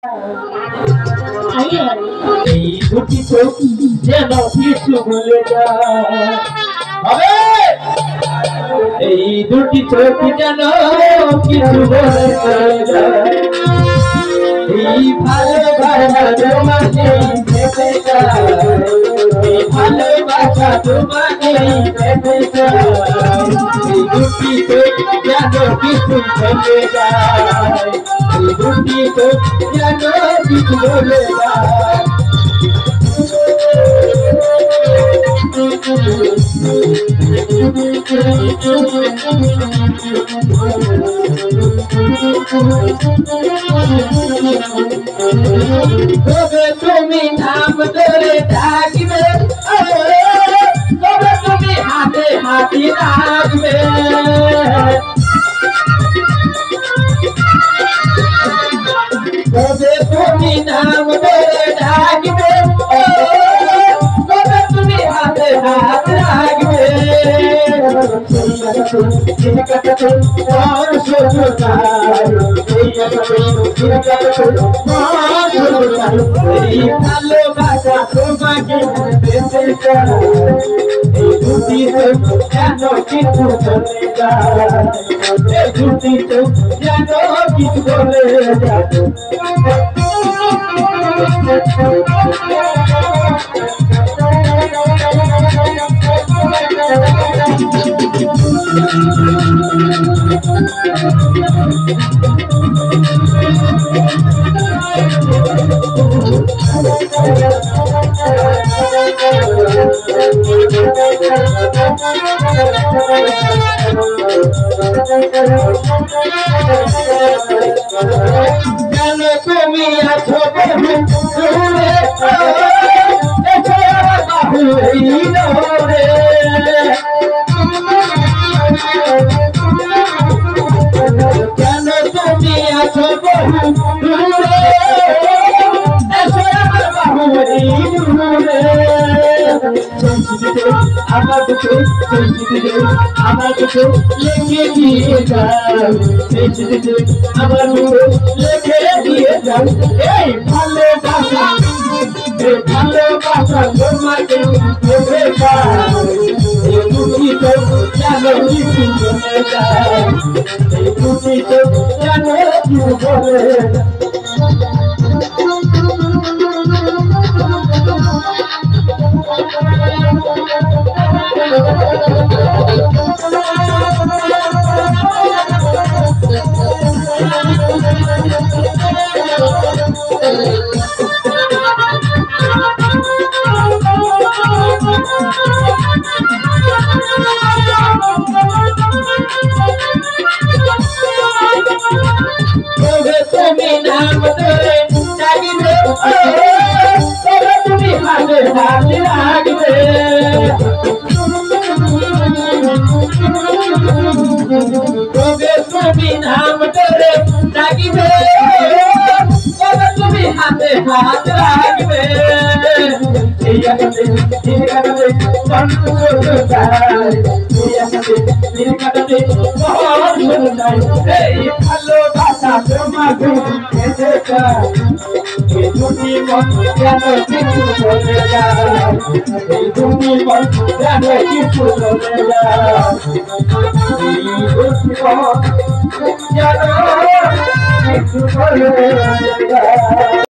এই দুটি চোখ যেন কিছু বলে যায়, এই দুটি চোখ যেন কিছু বলে যায়, এই ভালোবাসা তোমাকে পেতে চাই, এই ভালোবাসা তোমাকে পেতে চাই, এই দুটি চোখ যেন কিছু বলে যায়, এই দুটি চোখ যেন কিছু বলে যায়। তবে তুমি নাম ধরে ডাকবে, তবে তুমি হাতে হাতে রাখবে, তবে তুমি নাম ধরে ডাকবে, তবে তুমি হাতে হাত রাখবে, ভালোবাসা তোমাকে পেতে চাই, এই দুটি চোখ যেন কিছু বলে যায়, এই দুটি চোখ যেন কিছু বলে যায়। কেন তুমি আছো বহু দূরে, বাহু এই দূরে, কেন তুমি আছো বহু দূরে, বাহু এই দূরে, আমার দুটো আমার দুটো লেখে দিয়ে যাও, আমার দুটো লেখে দিয়ে যাও, এই ভালোবাসা তোমাকে পেতে চাই, এই দুটি চোখ যেন কিছু বলে যায়, এই দুটি চোখ যেন কিছু বলে যায়। তুমি নাম ধরে ডাকবে, তবে তুমি হাতে হাতে রাখবে, তবে তুমি নাম ধরে ডাকবে, তবে তুমি হাতে হাত রাখবে, এই আকাশে নির্ঘাটে বন্ধ যায়, এই আকাশে নির্ঘাটে বন্ধ যায়, এই ভালোবাসা তোমাকে পেতে চাই, এই দুটি মন যেন কিছু বলে যায়, এই দুটি মন যেন কিছু বলে যায়, এই দুটি মন যেন কিছু বলে যায়।